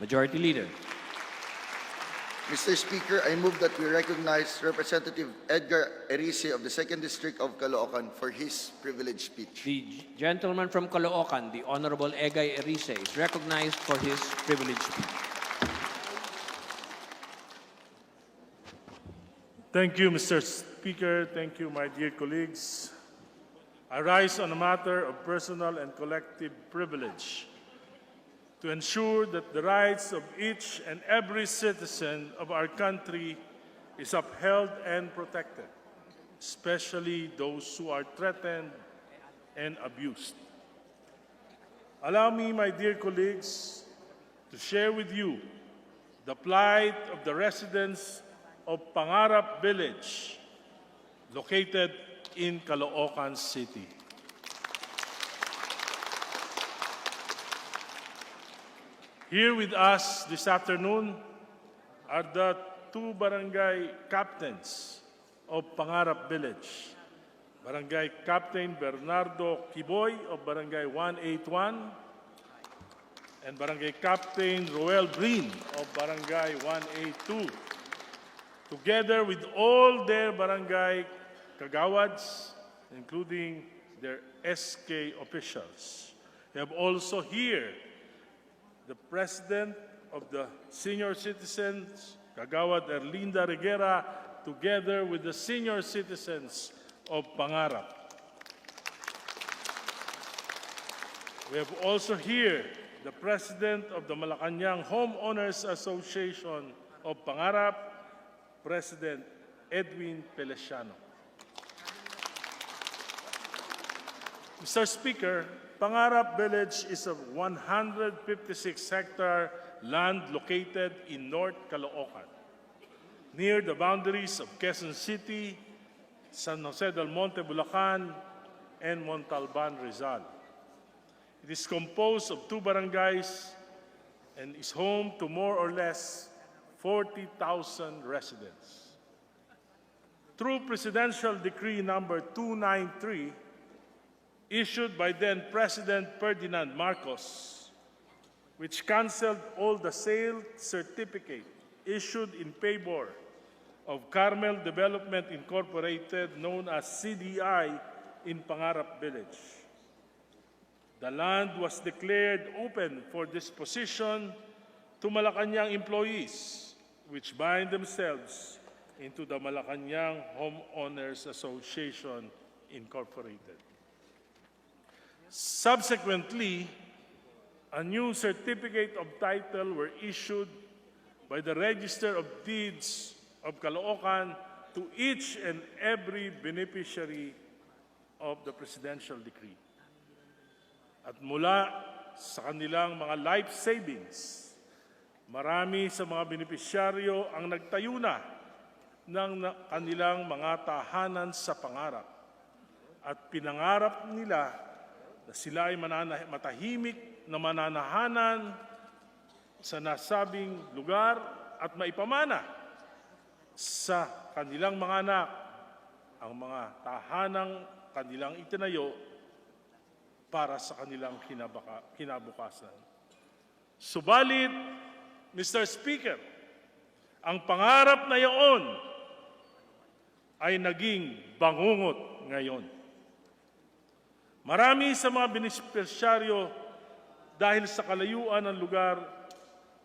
Majority Leader. Mr. Speaker, I move that we recognize Representative Egay Erice of the 2nd District of Caloocan for his privileged speech. The gentleman from Caloocan, the Honorable Egay Erice, is recognized for his privileged speech. Thank you, Mr. Speaker. Thank you, my dear colleagues. I rise on a matter of personal and collective privilege to ensure that the rights of each and every citizen of our country is upheld and protected, especially those who are threatened and abused. Allow me, my dear colleagues, to share with you the plight of the residents of Pangarap Village, located in Caloocan City. Here with us this afternoon are the two barangay captains of Pangarap Village. Barangay Captain Bernardo Kiboy of Barangay 181 and Barangay Captain Roel Brin of Barangay 182. Together with all their barangay kagawads, including their SK officials. We have also here the President of the Senior Citizens, Kagawad Erlinda Reguera, together with the senior citizens of Pangarap. We have also here the President of the Malacanang Homeowners Association of Pangarap, President Edwin Pelesiano. Mr. Speaker, Pangarap Village is a 156-hectare land located in North Caloocan, near the boundaries of Quezon City, San Jose del Monte, Bulacan, and Montalban, Rizal. It is composed of 2 barangays and is home to more or less 40,000 residents. Through Presidential Decree number 293, issued by then President Ferdinand Marcos, which canceled all the sale certificate issued in favor of Carmel Development Incorporated, known as CDI, in Pangarap Village. The land was declared open for disposition to Malacanang employees, which bind themselves into the Malacanang Homeowners Association Incorporated. Subsequently, a new certificate of title were issued by the Register of Deeds of Caloocan to each and every beneficiary of the Presidential Decree. At mula sa kanilang mga life savings, marami sa mga benepisyaryo ang nagtayo na ng kanilang mga tahanan sa Pangarap at pinangarap nila na sila ay matahimik na mananahanan sa nasabing lugar at maipamana sa kanilang mga anak ang mga tahanang kanilang itinayo para sa kanilang kinabukasan. Subalit, Mr. Speaker, ang pangarap na iyon ay naging bangungot ngayon. Marami sa mga benepisyaryo dahil sa kalayuan ng lugar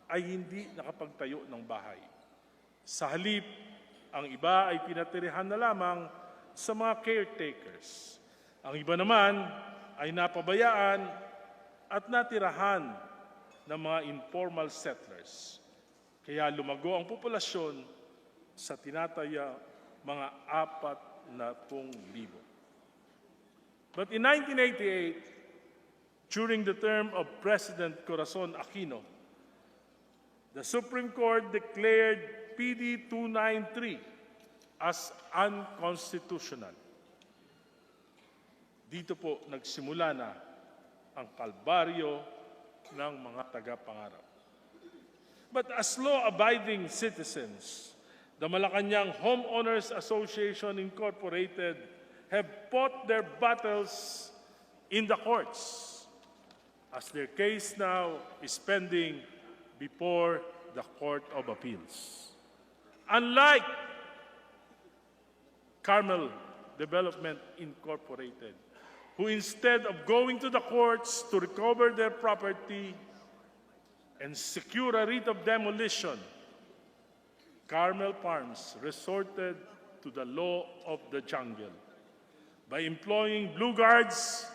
ay hindi nakapagtayo ng bahay. Sa halip, ang iba ay pinatirihan na lamang sa mga caretakers. Ang iba naman ay napabayaan at natirahan ng mga informal settlers. Kaya lumago ang populasyon sa tinataya mga 40,000. But in 1988, during the term of President Corazon Aquino, the Supreme Court declared PD 293 as unconstitutional. Dito po nagsimula na ang kalbaryo ng mga taga-Pangarap. But as law-abiding citizens, the Malacanang Homeowners Association Incorporated have fought their battles in the courts, as their case now is pending before the Court of Appeals. Unlike Carmel Development Incorporated, who instead of going to the courts to recover their property and secure a writ of demolition, Carmel Farms resorted to the law of the jungle by employing blue guards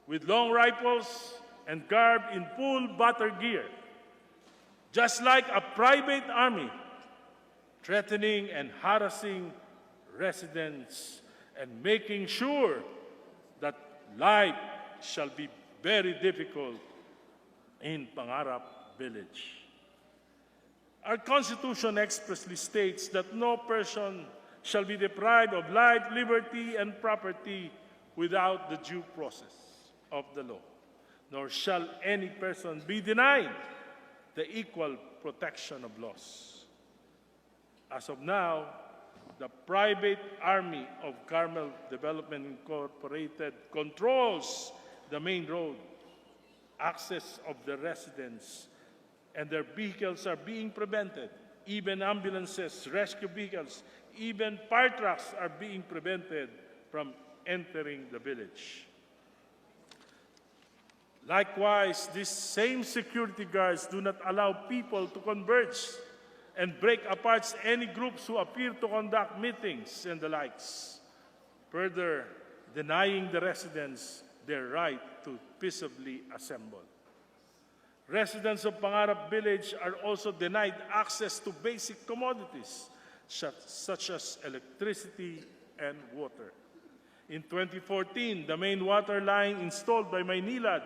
with long rifles and garbed in full battle gear, just like a private army, threatening and harassing residents and making sure that life shall be very difficult in Pangarap Village. Our Constitution expressly states that no person shall be deprived of life, liberty, and property without the due process of the law, nor shall any person be denied the equal protection of laws. As of now, the private army of Carmel Development Incorporated controls the main road, access of the residents, and their vehicles are being prevented. Even ambulances, rescue vehicles, even fire trucks are being prevented from entering the village. Likewise, these same security guards do not allow people to converge and break apart any groups who appear to conduct meetings and the likes, further denying the residents their right to peaceably assemble. Residents of Pangarap Village are also denied access to basic commodities such as electricity and water. In 2014, the main water line installed by Maynilad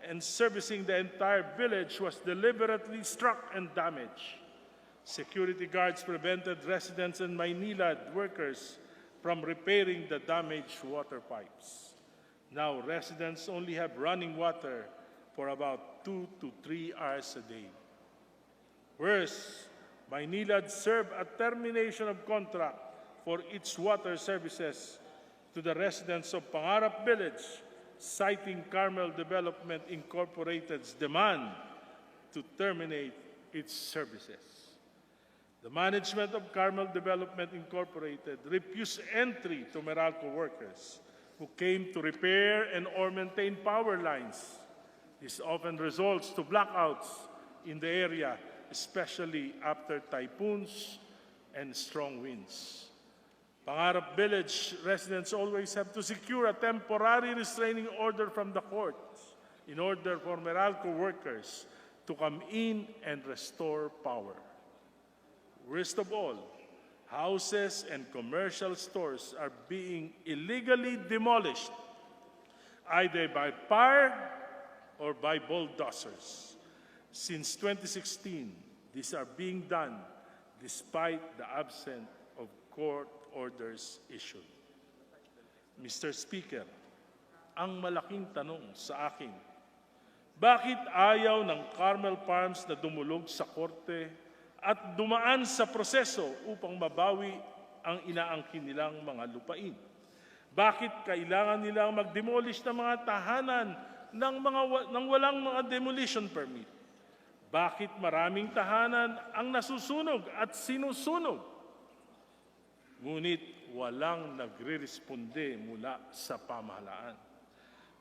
and servicing the entire village was deliberately struck and damaged. Security guards prevented residents and Maynilad workers from repairing the damaged water pipes. Now, residents only have running water for about 2 to 3 hours a day. Worse, Maynilad served a termination of contract for its water services to the residents of Pangarap Village, citing Carmel Development Incorporated's demand to terminate its services. The management of Carmel Development Incorporated refused entry to Meralco workers who came to repair and or maintain power lines. This often results to blackouts in the area, especially after typhoons and strong winds. Pangarap Village residents always have to secure a temporary restraining order from the courts in order for Meralco workers to come in and restore power. Worst of all, houses and commercial stores are being illegally demolished, either by fire or by bulldozers. Since 2016, these are being done despite the absence of court orders issued. Mr. Speaker, ang malaking tanong sa akin, bakit ayaw ng Carmel Farms na dumulog sa korte at dumaan sa proseso upang mabawi ang inaangkin nilang mga lupain? Bakit kailangan nilang mag-demolish ng mga tahanan ng walang mga demolition permit? Bakit maraming tahanan ang nasusunog at sinusunog? Ngunit walang nagre-responde mula sa pamahalaan.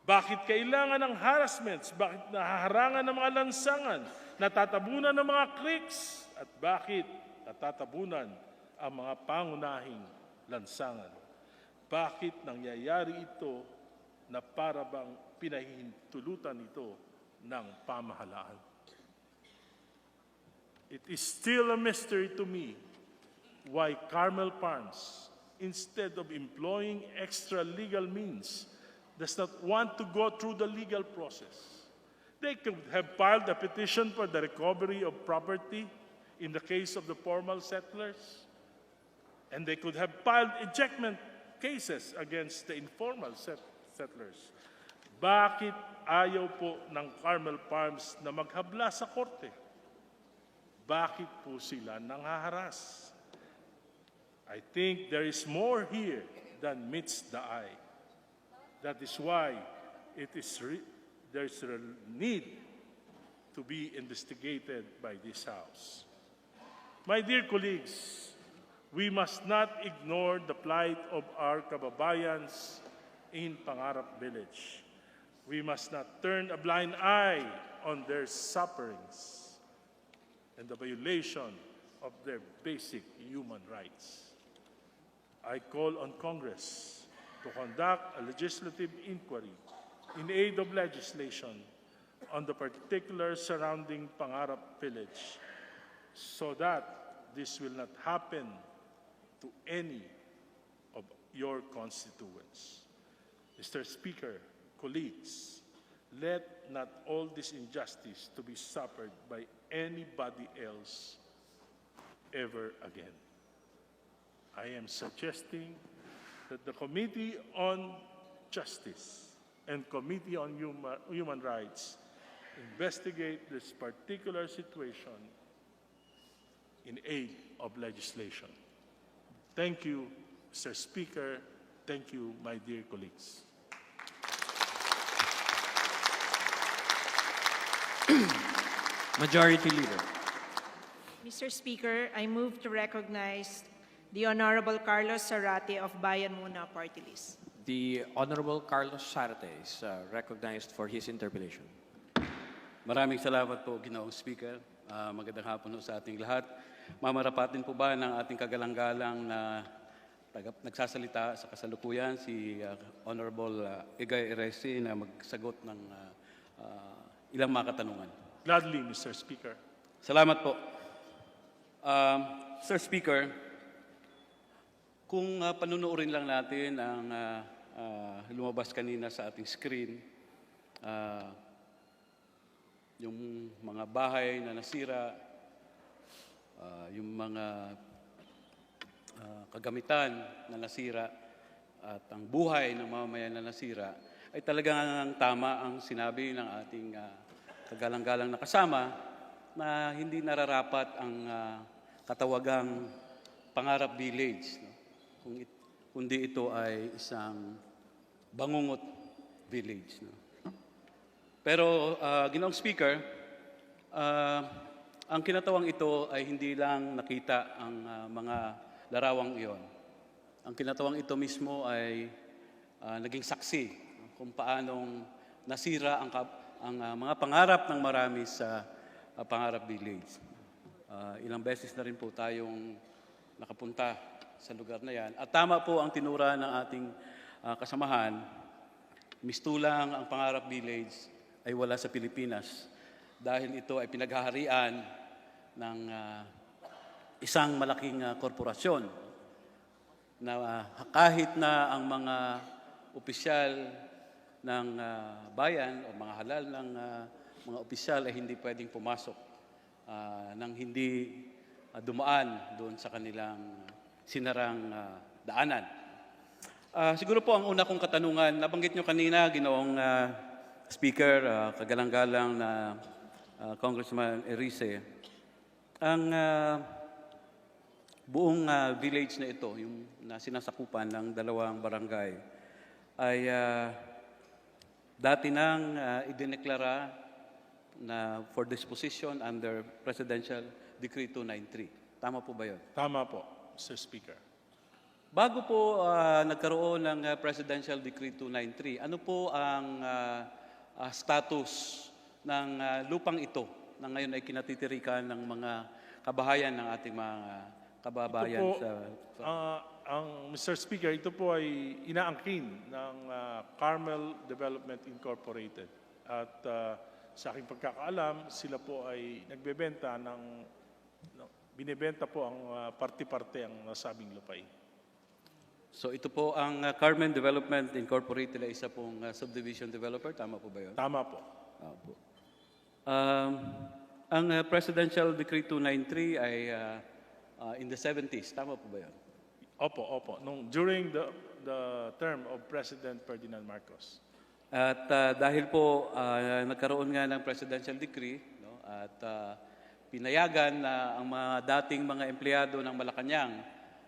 Bakit kailangan ng harassments? Bakit nahaharangan ng mga lansangan? Natatabunan ng mga creeks? At bakit natatabunan ang mga pangunahing lansangan? Bakit nangyayari ito na para bang pinahihintulutan ito ng pamahalaan? It is still a mystery to me why Carmel Farms, instead of employing extra legal means, does not want to go through the legal process. They could have filed a petition for the recovery of property in the case of the formal settlers, and they could have filed ejectment cases against the informal settlers. Bakit ayaw po ng Carmel Farms na maghabla sa korte? Bakit po sila nanghaharas? I think there is more here than meets the eye. That is why there's a need to be investigated by this House. My dear colleagues, we must not ignore the plight of our kababayans in Pangarap Village. We must not turn a blind eye on their sufferings and the violation of their basic human rights. I call on Congress to conduct a legislative inquiry in aid of legislation on the particulars surrounding Pangarap Village so that this will not happen to any of your constituents. Mr. Speaker, colleagues, let not all this injustice to be suffered by anybody else ever again. I am suggesting that the Committee on Justice and Committee on Human Rights investigate this particular situation in aid of legislation. Thank you, Mr. Speaker. Thank you, my dear colleagues. Majority Leader. Mr. Speaker, I move to recognize the Honorable Carlos Zarate of Bayan Muna Party List. The Honorable Carlos Zarate is recognized for his interpellation. Maraming salamat po, Ginoong Speaker. Magandang hapon po sa ating lahat. Mamarapatin po ba ng ating kagalang-galang na nagsasalita sa kasalukuyan si Honorable Egay Erice na magsagot ng ilang mga katanungan. Gladly, Mr. Speaker. Salamat po. Sir Speaker, kung panunuorin lang natin ang lumabas kanina sa ating screen, yung mga bahay na nasira, yung mga kagamitan na nasira, at ang buhay ng mamamayan na nasira, ay talagang tama ang sinabi ng ating kagalang-galang na kasama na hindi nararapat ang katawagang Pangarap Village, no? Kundi ito ay isang bangungot village. No? Pero, Ginoong Speaker, ang kinatawang ito ay hindi lang nakita ang mga larawang iyon. Ang kinatawang ito mismo ay naging saksi kung paanong nasira ang mga pangarap ng marami sa Pangarap Village. Ilang beses na rin po tayong nakapunta sa lugar na yan. At tama po ang tinura ng ating kasamahan, mistulang ang Pangarap Village ay wala sa Pilipinas dahil ito ay pinaghaharian ng isang malaking korporasyon na kahit na ang mga opisyal ng bayan o mga halal ng mga opisyal ay hindi pwedeng pumasok nang hindi dumaan doon sa kanilang sinarang daanan. Siguro po ang una kong katanungan, nabanggit nyo kanina, Ginoong Speaker, kagalang-galang na Congressman Erice, ang buong village na ito, yung na sinasakupan ng dalawang barangay, ay dati nang idineklara na for disposition under Presidential Decree 293. Tama po ba yun? Tama po, Mr. Speaker. Bago po nagkaroon ng Presidential Decree 293, ano po ang status ng lupang ito na ngayon ay kinatitirikan ng mga kabahayan ng ating mga kababayan? Ito po, Mr. Speaker, ito po ay inaangkin ng Carmel Development Incorporated. At sa aking pagkakaalam, sila po ay nagbebenta binibenta po ang parte-parte ang nasabing lupain. So ito po ang Carmen Development Incorporated ay isa pong subdivision developer. Tama po ba yun? Tama po. Opo. Ang Presidential Decree 293 ay in the 70s. Tama po ba yun? Opo. During the term of President Ferdinand Marcos. At dahil po nagkaroon nga ng Presidential Decree, no, at pinayagan na ang mga dating mga empleyado ng Malacanang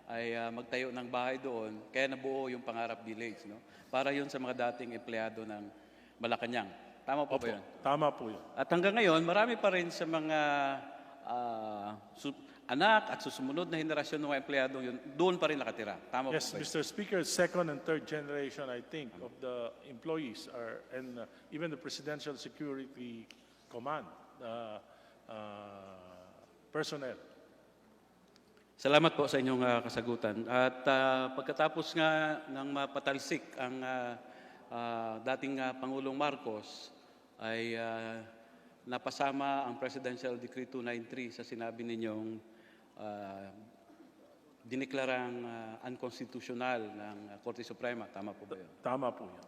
ay magtayo ng bahay doon, kaya nabuo yung Pangarap Village. No? Para yun sa mga dating empleyado ng Malacanang. Tama po ba yun? Tama po yun. At hanggang ngayon, marami pa rin sa mga anak at susumunod na henerasyon ng mga empleyado yun, doon pa rin nakatira. Tama Yes, po ba yun? Mr. Speaker, second and third generation, I think, of the employees are, and even the Presidential Security Command personnel. Salamat po sa inyong kasagutan. At pagkatapos nga ng mapatalsik ang dating Pangulong Marcos, ay napasama ang Presidential Decree 293 sa sinabi ninyong diniklarang unconstitutional ng Korte Suprema. Tama po ba yun? Tama po yun.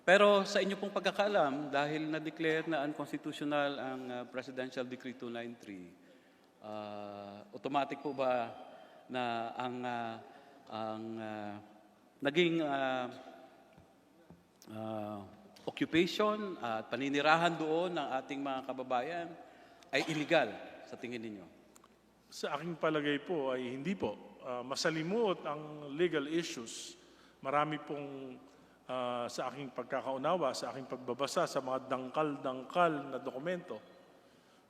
Pero sa inyo pong pagkakaalam, dahil na-declare na unconstitutional ang Presidential Decree 293, automatic po ba na ang naging occupation at paninirahan doon ng ating mga kababayan ay illegal sa tingin ninyo? Sa aking palagay po ay hindi po. Masalimuot ang legal issues. Marami pong sa aking pagkakaunawa, sa aking pagbabasa sa mga dangkal-dangkal na dokumento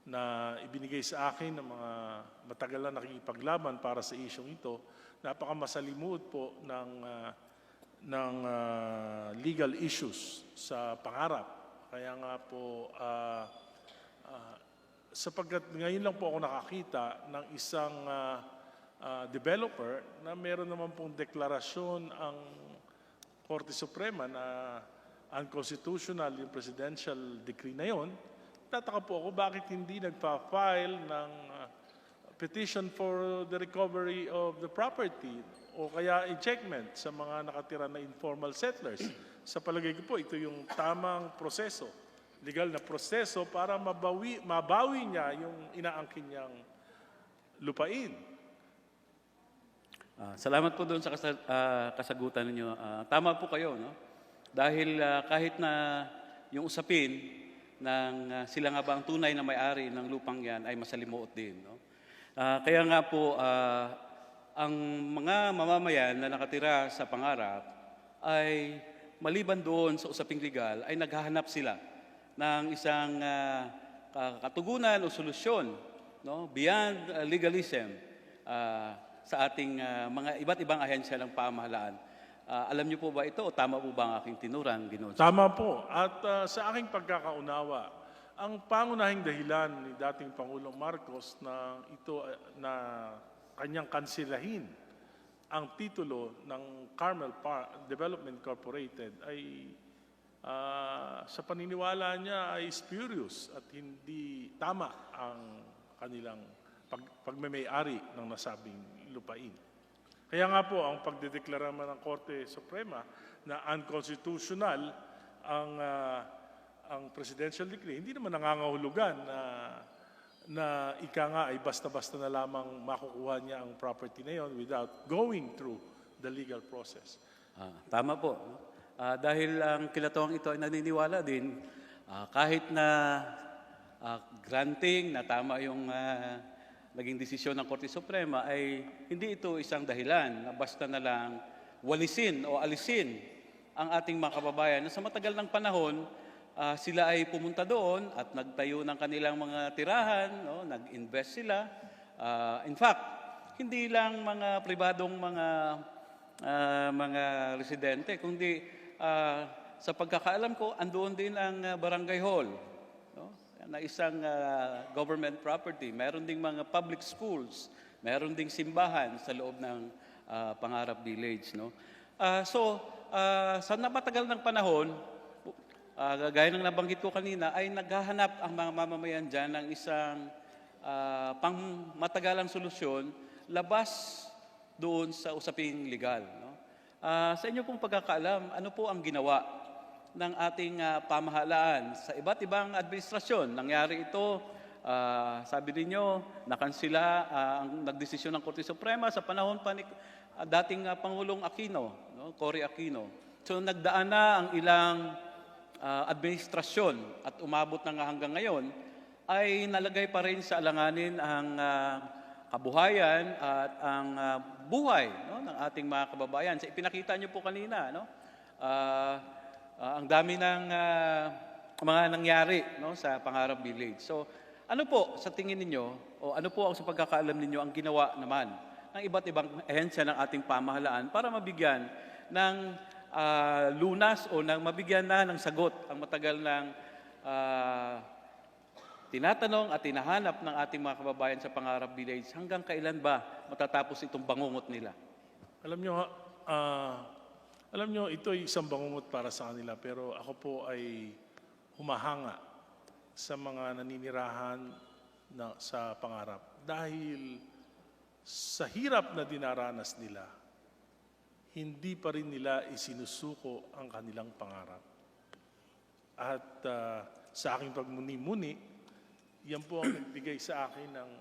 na ibinigay sa akin ng mga matagal na nakikipaglaban para sa isyong ito, napakamasalimuot po ng legal issues sa pangarap. Kaya nga po, sapagkat ngayon lang po ako nakakita ng isang developer na meron naman pong deklarasyon ang Korte Suprema na unconstitutional yung presidential decree na yon. Tataka po ako bakit hindi nagpa-file ng petition for the recovery of the property o kaya ejectment sa mga nakatira na informal settlers. Sa palagay ko po, ito yung tamang proseso, legal na proseso para mabawi niya yung inaangkin niyang lupain. Salamat po doon sa kasagutan ninyo. Tama po kayo, no? Dahil kahit na yung usapin ng sila nga ba ang tunay na may-ari ng lupang yan ay masalimuot din, no? Kaya nga po, ang mga mamamayan na nakatira sa pangarap ay maliban doon sa usaping legal ay naghahanap sila ng isang katugunan o solusyon, no? Beyond legalism sa ating mga iba't ibang ahensya ng pamahalaan. Alam niyo po ba ito o tama po ba ang aking tinurang, Ginoon? Tama po. At sa aking pagkakaunawa, ang pangunahing dahilan ni dating Pangulong Marcos na ito na kanyang kansilahin ang titulo ng Carmel Development Corporated ay sa paniniwala niya ay spurious at hindi tama ang kanilang pagmamay-ari ng nasabing lupain. Kaya nga po, ang pagdedeklara man ng Korte Suprema na unconstitutional ang presidential decree, hindi naman nangangahulugan na ika nga ay basta-basta na lamang makukuha niya ang property na yon without going through the legal process. Tama po, no? Dahil ang kinatawang ito ay naniniwala din, kahit na granting na tama yung naging desisyon ng Korte Suprema, ay hindi ito isang dahilan na basta na lang walisin o alisin ang ating mga kababayan na sa matagal ng panahon, sila ay pumunta doon at nagtayo ng kanilang mga tirahan, no? Nag-invest sila. In fact, hindi lang mga pribadong mga residente, kundi sa pagkakaalam ko, andoon din ang barangay hall, no? Na isang government property. Meron ding mga public schools, meron ding simbahan sa loob ng Pangarap Village, no? Sa napatagal ng panahon, gaya ng nabanggit ko kanina, ay naghahanap ang mga mamamayan dyan ng isang pangmatagalang solusyon labas doon sa usaping legal, no? Sa inyo pong pagkakaalam, ano po ang ginawa ng ating pamahalaan sa iba't ibang administrasyon? Nangyari ito, sabi ninyo, nakansila ang nagdesisyon ng Korte Suprema sa panahon pa ni dating Pangulong Aquino, no? Cory Aquino. So nagdaan na ang ilang administrasyon at umabot na nga hanggang ngayon, ay nalagay pa rin sa alanganin ang kabuhayan at ang buhay, no, ng ating mga kababayan. So, ipinakita niyo po kanina, no? Ang dami ng mga nangyari, no, sa Pangarap Village. So, ano po sa tingin ninyo o ano po ang sa pagkakaalam ninyo ang ginawa naman ng iba't ibang ahensya ng ating pamahalaan para mabigyan ng lunas o ng mabigyan na ng sagot ang matagal ng tinatanong at tinahanap ng ating mga kababayan sa Pangarap Village? Hanggang kailan ba matatapos itong bangungot nila? Alam nyo, ito ay isang bangungot para sa kanila, pero ako po ay humahanga sa mga naninirahan sa Pangarap. Dahil sa hirap na dinaranas nila, hindi pa rin nila isinusuko ang kanilang pangarap. At sa aking pagmuni-muni, yan po ang nagbigay sa akin ng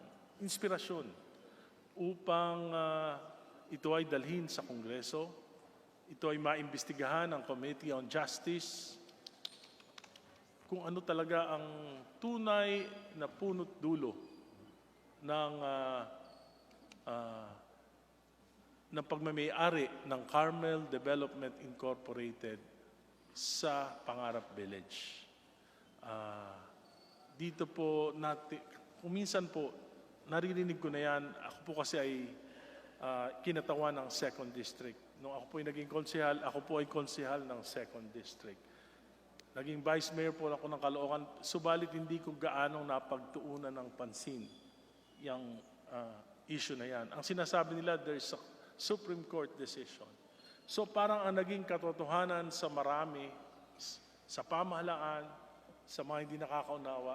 inspirasyon upang ito ay dalhin sa Kongreso, ito ay maimbestigahan ng Committee on Justice, kung ano talaga ang tunay na punot dulo ng pagmamay-ari ng Carmel Development Incorporated sa Pangarap Village. Dito po natin, kung minsan po, naririnig ko na yan, ako po kasi ay kinatawan ng 2nd District. Nung ako po ay naging konsehal, ako po ay konsehal ng 2nd District. Naging Vice Mayor po ako ng Caloocan, subalit hindi ko gaanong napagtuunan ng pansin yung issue na yan. Ang sinasabi nila, there's a Supreme Court decision. So parang ang naging katotohanan sa marami, sa pamahalaan, sa mga hindi nakakaunawa,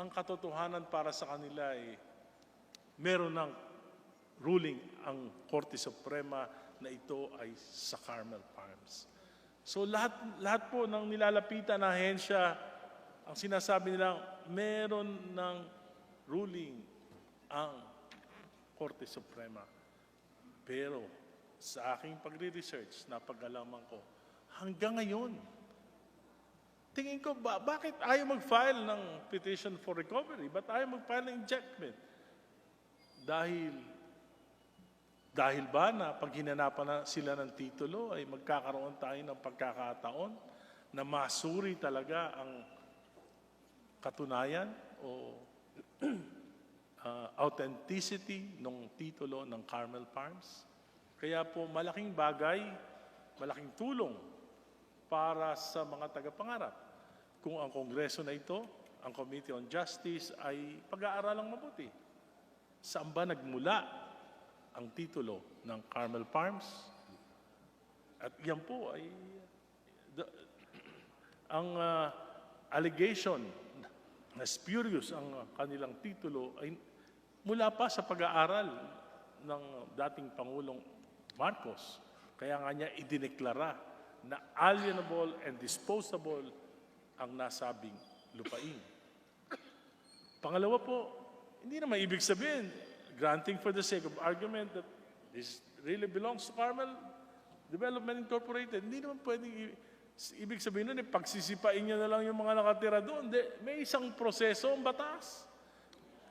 ang katotohanan para sa kanila ay meron ng ruling ang Korte Suprema na ito ay sa Carmel Farms. So lahat po ng nilalapitan na ahensya, ang sinasabi nila, meron ng ruling ang Korte Suprema. Pero sa aking pagre-research, napag-alaman ko, hanggang ngayon, tingin ko, bakit ayaw mag-file ng petition for recovery? Ba't ayaw mag-file ng injectment? Dahil ba na pag hinanapan na sila ng titulo ay magkakaroon tayo ng pagkakataon na masuri talaga ang katunayan o authenticity ng titulo ng Carmel Farms? Kaya po malaking bagay, malaking tulong para sa mga tagapangarap kung ang Kongreso na ito, ang Committee on Justice ay pag-aaralang mabuti. Saan ba nagmula ang titulo ng Carmel Farms? At yan po ay ang allegation na spurious ang kanilang titulo ay mula pa sa pag-aaral ng dating Pangulong Marcos. Kaya nga niya idineklara na alienable and disposable ang nasabing lupain. Pangalawa po, hindi naman ibig sabihin, granting for the sake of argument that this really belongs to Carmel Development Incorporated, hindi naman pwedeng ibig sabihin nun, pagsisipain niya na lang yung mga nakatira doon. May isang proseso ang batas.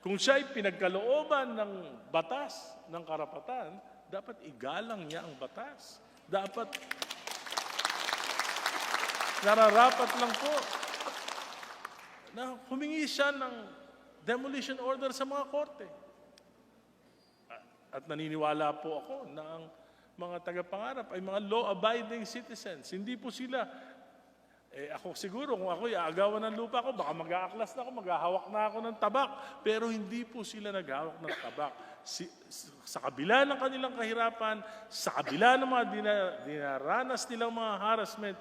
Kung siya ay pinagkalooban ng batas, ng karapatan, dapat igalang niya ang batas. Dapat nararapat lang po na humingi siya ng demolition order sa mga korte. At naniniwala po ako na ang mga tagapangarap ay mga law-abiding citizens. Hindi po sila, ako siguro kung ako iaagawan ng lupa ko, baka mag-aaklas na ako, maghahawak na ako ng tabak. Pero hindi po sila naghahawak ng tabak. Sa kabila ng kanilang kahirapan, sa kabila ng mga dinaranas nilang mga harassment,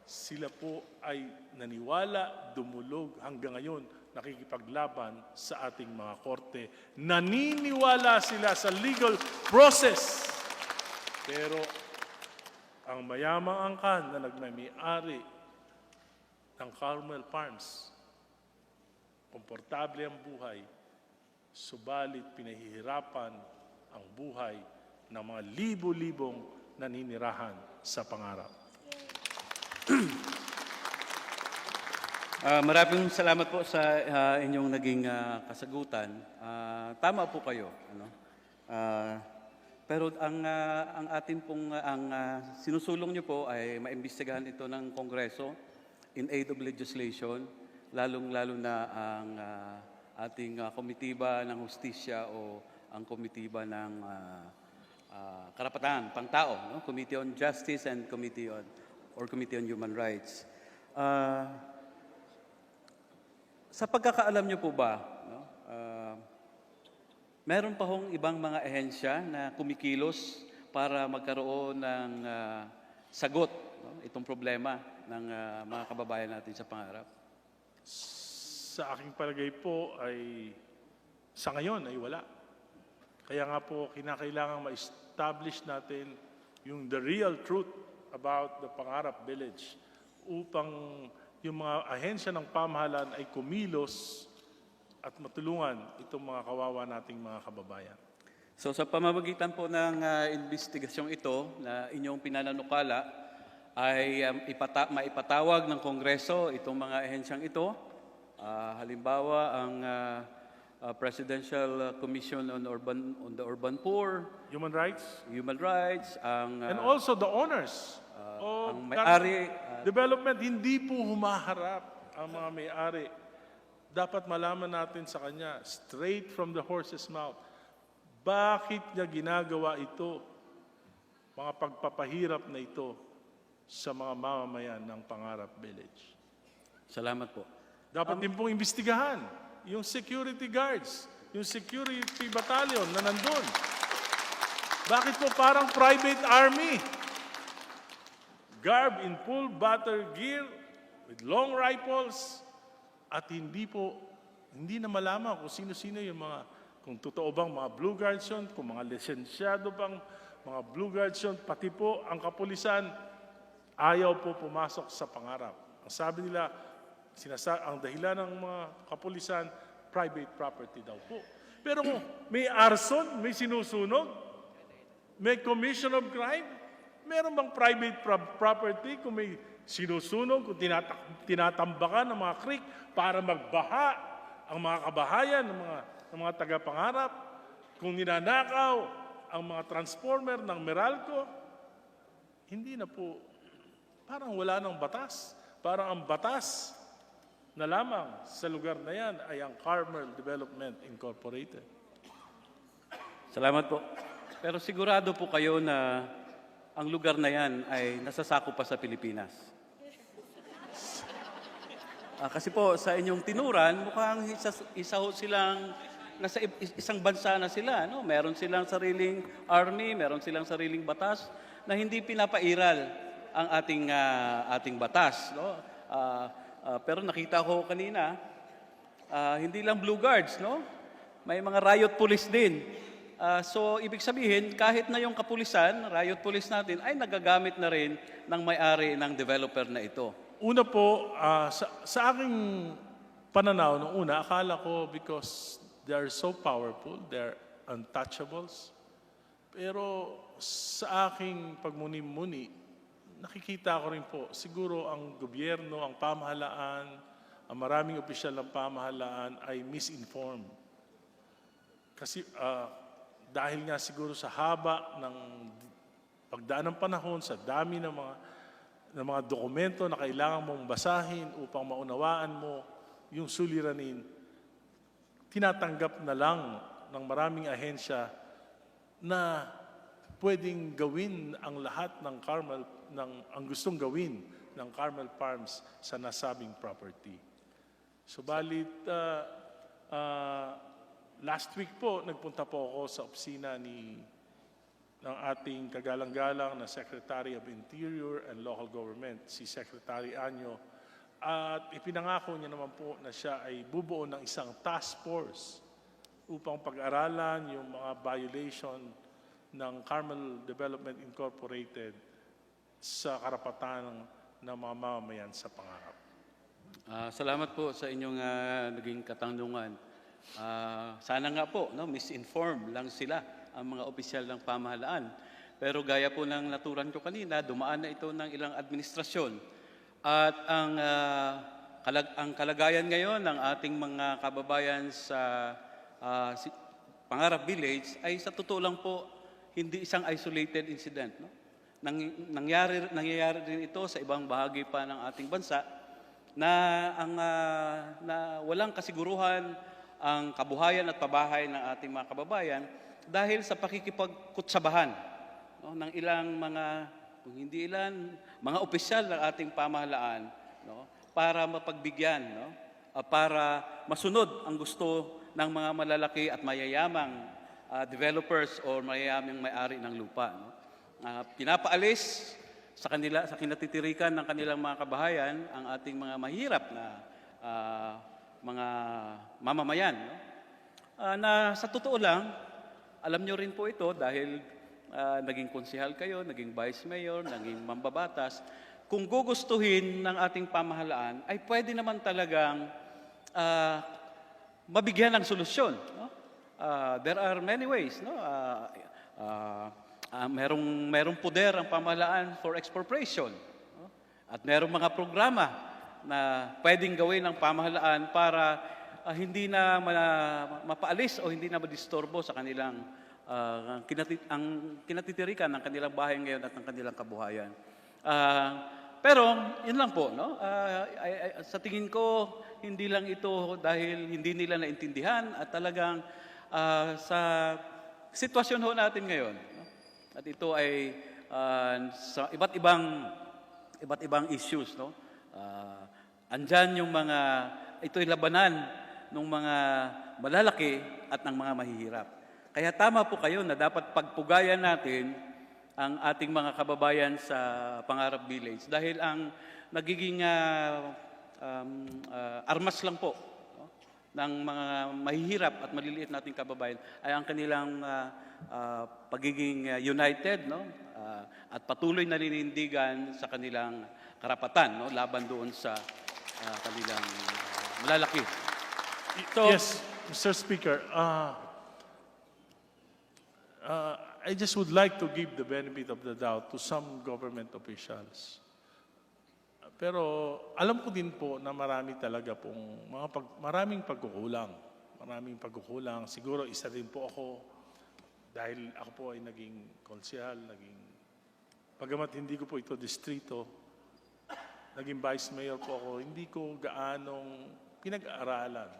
sila po ay naniwala, dumulog hanggang ngayon, nakikipaglaban sa ating mga korte. Naniniwala sila sa legal process. Pero ang mayamang angkan na nagmamay-ari ng Carmel Farms, komportable ang buhay, subalit pinahihirapan ang buhay ng mga libo-libong naninirahan sa Pangarap. Maraming salamat po sa inyong naging kasagutan. Tama po kayo. Ano? Pero ang atin pong sinusulong niyo po ay maimbestigahan ito ng Kongreso in aid of legislation, lalong-lalo na ang ating komitiba ng hustisya o ang komitiba ng karapatan, pangtao, no? Committee on Justice and Committee on Human Rights. Sa pagkakaalam niyo po ba, no? Meron pa hong ibang mga ehensya na kumikilos para magkaroon ng sagot, no? Itong problema ng mga kababayan natin sa pangarap? Sa aking palagay po ay sa ngayon ay wala. Kaya nga po kinakailangan ma-establish natin yung the real truth about the Pangarap Village upang yung mga ahensya ng pamahalaan ay kumilos at matulungan itong mga kawawa nating mga kababayan. So sa pamamagitan po ng investigasyong ito na inyong pinananukala, ay maipatawag ng Kongreso itong mga ahensyang ito. Halimbawa, ang Presidential Commission on the Urban Poor, Human rights, ang and also the owners of ang may-ari, development. Hindi po humaharap ang mga may-ari. Dapat malaman natin sa kanya, straight from the horse's mouth, bakit niya ginagawa ito, mga pagpapahirap na ito sa mga mamamayan ng Pangarap Village. Salamat po. Dapat din pong imbestigahan yung security guards, yung security battalion na nandun. Bakit po parang private army? Garb in full battle gear with long rifles at hindi na malaman kung sino-sino yung mga, kung totoo bang mga blue guards yun, kung mga lisensyado bang mga blue guards yun, pati po ang kapulisan ayaw po pumasok sa Pangarap. Ang sabi nila, ang dahilan ng mga kapulisan, private property daw po. Pero kung may arson, may sinusunog, may commission of crime, meron bang private property kung may sinusunog, kung tinatambakan ng mga creek para magbaha ang mga kabahayan ng mga taga-Pangarap, kung ninanakaw ang mga transformer ng Meralco, hindi na po, parang wala ng batas. Parang ang batas na lamang sa lugar na yan ay ang Carmel Development Incorporated. Salamat po. Pero sigurado po kayo na ang lugar na yan ay nasasako pa sa Pilipinas. Kasi po sa inyong tinuran, mukhang nasa isang bansa na sila. No? Meron silang sariling army, meron silang sariling batas na hindi pinapairal ang ating batas. No? Pero nakita ko kanina, hindi lang Blue Guards, no? May mga riot police din. So, ibig sabihin, kahit na yung kapulisan, riot police natin, ay nagagamit na rin ng may-ari ng developer na ito. Una po, sa aking pananaw, nung una, akala ko because they are so powerful, they're untouchables. Pero sa aking pagmuni-muni, nakikita ko rin po, siguro ang gobyerno, ang pamahalaan, ang maraming opisyal ng pamahalaan ay misinformed. Kasi dahil nga siguro sa haba ng pagdaan ng panahon, sa dami ng mga dokumento na kailangan mong basahin upang maunawaan mo yung suliranin, tinatanggap na lang ng maraming ahensya na pwedeng gawin ang lahat ng ang gustong gawin ng Carmel Farms sa nasabing property. Subalit, last week po, nagpunta po ako sa opisina ng ating kagalang-galang na Secretary of Interior and Local Government, si Secretary Anyo, at ipinangako niya naman po na siya ay bubuo ng isang task force upang pag-aralan yung mga violation ng Carmel Development Incorporated sa karapatan ng mga mamamayan sa Pangarap. Salamat po sa inyong naging katanungan. Sana nga po, no, misinformed lang sila ang mga opisyal ng pamahalaan. Pero gaya po ng naturan ko kanina, dumaan na ito ng ilang administrasyon. At ang kalagayan ngayon ng ating mga kababayan sa Pangarap Village ay sa totoo lang po, hindi isang isolated incident. No? Nangyayari rin ito sa ibang bahagi pa ng ating bansa. na na walang kasiguruhan ang kabuhayan at pabahay ng ating mga kababayan dahil sa pakikipagkutsabahan, no, ng ilang mga, kung hindi ilan, mga opisyal ng ating pamahalaan, no, para mapagbigyan, no, para masunod ang gusto ng mga malalaki at mayayamang developers or mayayamang may-ari ng lupa. No. Pinapaalis sa kanila, sa kinatitirikan ng kanilang mga kabahayan ang ating mga mahirap na mga mamamayan. No? Na sa totoo lang, alam nyo rin po ito dahil naging konsehal kayo, naging vice mayor, naging mambabatas. Kung gugustuhin ng ating pamahalaan, ay pwede naman talagang mabigyan ng solusyon. No? There are many ways. No? Merong poder ang pamahalaan for expropriation. No? At merong mga programa na pwedeng gawin ng pamahalaan para hindi na mapaalis o hindi na madisturbo sa kanilang kinatitirikan ng kanilang bahay ngayon at ng kanilang kabuhayan. Pero yun lang po, no? Sa tingin ko, hindi lang ito dahil hindi nila naintindihan at talagang sa sitwasyon ho natin ngayon. No? At ito ay sa iba't ibang issues, no? Andyan yung mga, ito'y labanan ng mga malalaki at ng mga mahihirap. Kaya tama po kayo na dapat pagpugayan natin ang ating mga kababayan sa Pangarap Village dahil ang nagiging armas lang po, no, ng mga mahihirap at maliliit nating kababayan ay ang kanilang pagiging united, no, at patuloy na ninindigan sa kanilang karapatan, no, laban doon sa kanilang malalaki. So, Yes, Mr. Speaker. I just would like to give the benefit of the doubt to some government officials. Pero alam ko din po na marami talaga pong maraming pagkukulang. Maraming pagkukulang. Siguro isa din po ako dahil ako po ay naging konsehal, pagamat hindi ko po ito distrito, naging vice mayor po ako, hindi ko gaanong pinag-aaralan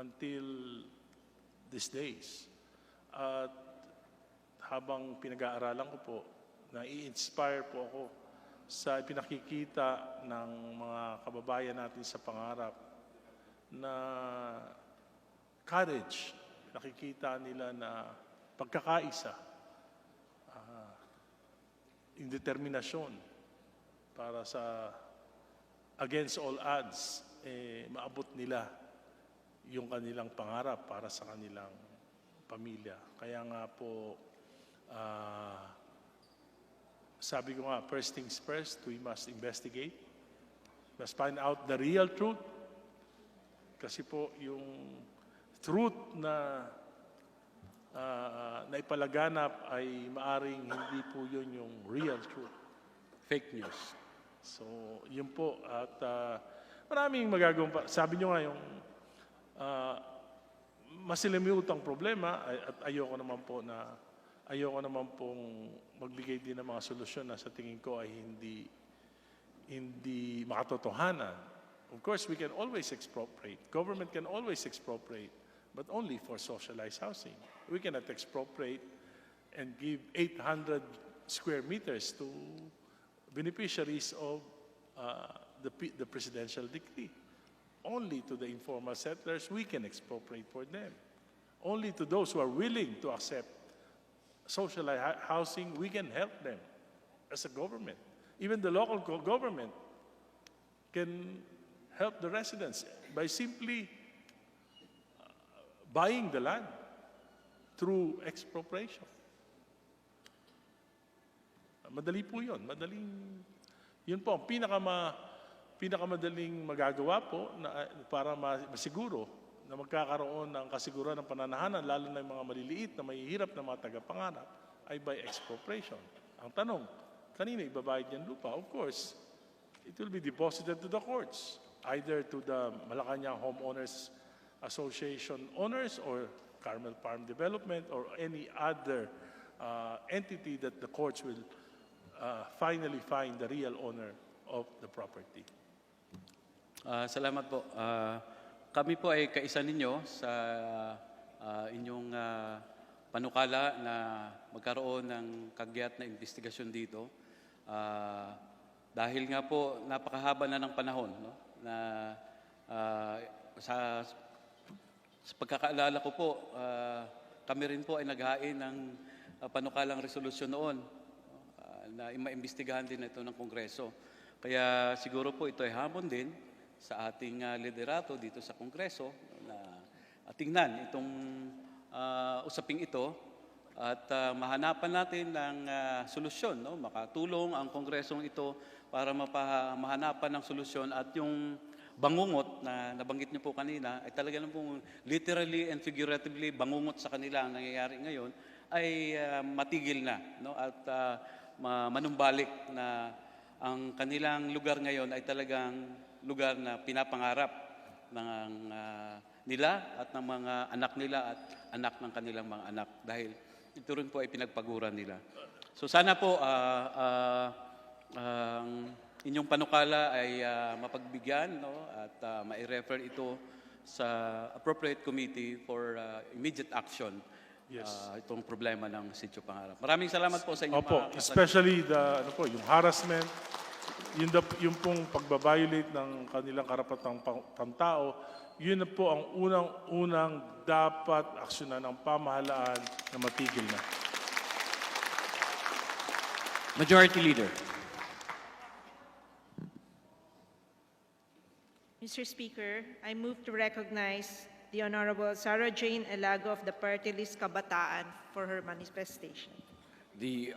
until these days. At habang pinag-aaralan ko po, nai-inspire po ako sa pinakikita ng mga kababayan natin sa Pangarap na courage, nakikita nila na pagkakaisa, yung determinasyon para sa against all odds, maabot nila yung kanilang pangarap para sa kanilang pamilya. Kaya nga po, sabi ko nga, first things first, we must investigate. Must find out the real truth. Kasi po, yung truth na naipalaganap ay maaring hindi po yun yung real truth. fake news. So, yun po. At maraming magagawang pa. Sabi nyo nga yung masilimutang problema at ayoko naman pong magbigay din ng mga solusyon na sa tingin ko ay hindi makatotohanan. Of course, we can always expropriate. Government can always expropriate, but only for socialized housing. We cannot expropriate and give 800 square meters to beneficiaries of the presidential decree. Only to the informal settlers, we can expropriate for them. Only to those who are willing to accept socialized housing, we can help them as a government. Even the local government can help the residents by simply buying the land through expropriation. Madali po yun. Yun po ang pinakamadaling magagawa po para masiguro na magkakaroon ng kasiguran ng pananahanan, lalo na yung mga maliliit na mahihirap na mga tagapangarap, ay by expropriation. Ang tanong, kanino ibabayad yung lupa? Of course, it will be deposited to the courts, either to the Malacanang Homeowners Association owners or Carmel Farm Development or any other entity that the courts will finally find the real owner of the property. Salamat po. Kami po ay kaisa ninyo sa inyong panukala na magkaroon ng kagyat na investigasyon dito. Dahil nga po napakahaba na ng panahon, no? Na sa pagkakaalala ko po, kami rin po ay naghain ng panukalang resolusyon noon na maimbestigahan din ito ng Kongreso. Kaya siguro po ito ay hamon din sa ating liderato dito sa Kongreso na tingnan itong usaping ito at mahanapan natin ng solusyon, no? Makatulong ang Kongresong ito para mahanapan ng solusyon at yung bangungot na nabanggit niyo po kanina ay talaga lang po literally and figuratively bangungot sa kanila ang nangyayari ngayon ay matigil na, no? At manumbalik na ang kanilang lugar ngayon ay talagang lugar na pinapangarap ng nila at ng mga anak nila at anak ng kanilang mga anak dahil ito rin po ay pinagpaguran nila. So sana po inyong panukala ay mapagbigyan, no? At mai-refer ito sa appropriate committee for immediate action. Yes. Itong problema ng Sitio Pangarap. Maraming salamat po sa inyong Opo, especially yung harassment, yung pong pagbabiolate ng kanilang karapatang pantao, yun na po ang unang dapat aksyonan ng pamahalaan na matigil na. Majority Leader. Mr. Speaker, I move to recognize the Honorable Sarah Jane Elago of the Party List Kabataan for her manifestation. The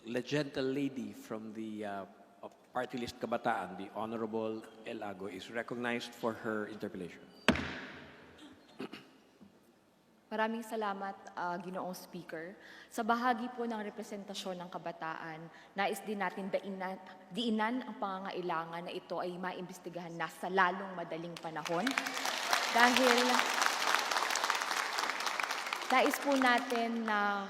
legendary lady from the of Party List Kabataan, the Honorable Elago, is recognized for her interpellation. Maraming salamat, Ginoong Speaker. Sa bahagi po ng representasyon ng kabataan, nais din natin diinan ang pangangailangan na ito ay maimbestigahan na sa lalong madaling panahon. Dahil nais po natin na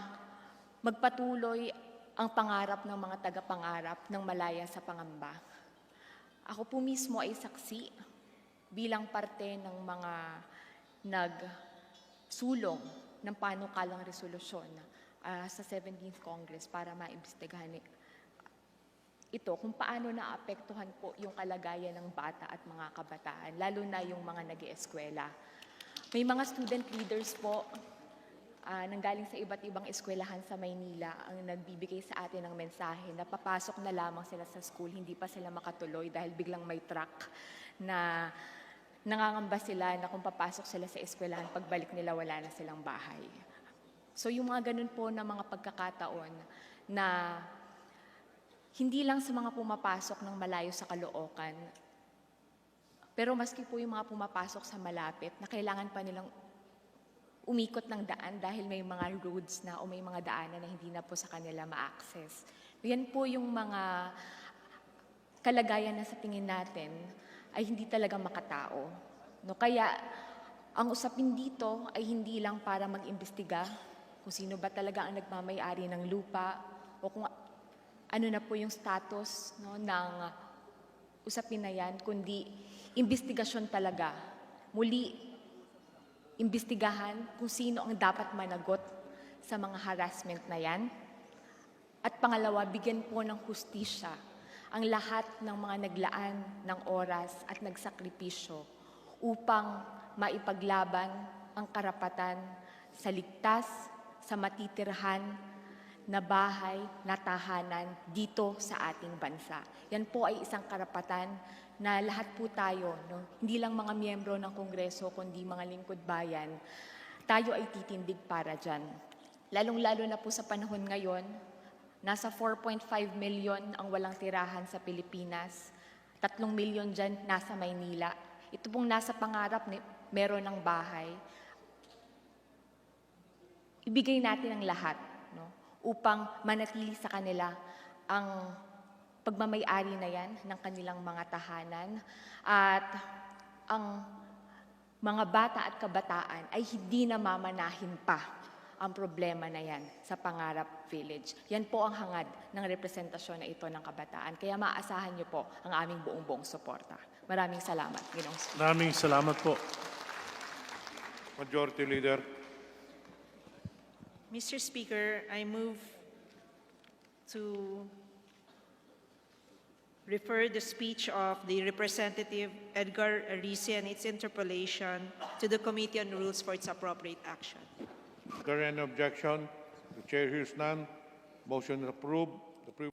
magpatuloy ang pangarap ng mga tagapangarap ng malaya sa pangamba. Ako po mismo ay saksi bilang parte ng mga nagsulong ng panukalang resolusyon sa 17th Congress para maimbestigahan ito kung paano naapektuhan po yung kalagayan ng bata at mga kabataan, lalo na yung mga nag-ieskwela. May mga student leaders po nanggaling sa iba't ibang eskwelahan sa Maynila ang nagbibigay sa atin ng mensahe na papasok na lamang sila sa school, hindi pa sila makatuloy dahil biglang may truck na nangangamba sila na kung papasok sila sa eskwelahan, pagbalik nila wala na silang bahay. So yung mga ganun po na mga pagkakataon na hindi lang sa mga pumapasok ng malayo sa Caloocan, pero maski po yung mga pumapasok sa malapit na kailangan pa nilang umikot ng daan dahil may mga roads na o may mga daanan na hindi na po sa kanila ma-access. Yan po yung mga kalagayan na sa tingin natin ay hindi talaga makatao. No? Kaya ang usapin dito ay hindi lang para mag-imbestiga kung sino ba talaga ang nagmamay-ari ng lupa o kung ano na po yung status, no, ng usapin na yan, kundi imbestigasyon talaga. Muli, imbestigahan kung sino ang dapat managot sa mga harassment na yan. At pangalawa, bigyan po ng hustisya ang lahat ng mga naglaan ng oras at nagsakripisyo upang maipaglaban ang karapatan sa ligtas, sa matitirhan na bahay, na tahanan dito sa ating bansa. Yan po ay isang karapatan na lahat po tayo, no, hindi lang mga miyembro ng Kongreso, kundi mga lingkod bayan, tayo ay titindig para dyan. Lalong-lalo na po sa panahon ngayon, nasa 4.5 million ang walang tirahan sa Pilipinas, 3 million dyan nasa Maynila. Ito pong nasa pangarap, meron ng bahay. Ibigay natin ang lahat, no, upang manatili sa kanila ang pagmamay-ari na yan ng kanilang mga tahanan at ang mga bata at kabataan ay hindi na mamanahin pa ang problema na yan sa Pangarap Village. Yan po ang hangad ng representasyon na ito ng kabataan. Kaya maaasahan niyo po ang aming buong suporta. Maraming salamat, Ginoong Speaker. Maraming salamat po. Majority Leader. Mr. Speaker, I move to refer the speech of the Representative Egay Erice and its interpolation to the Committee on Rules for its appropriate action. Is there any objection? The chair hears none. Motion approved. The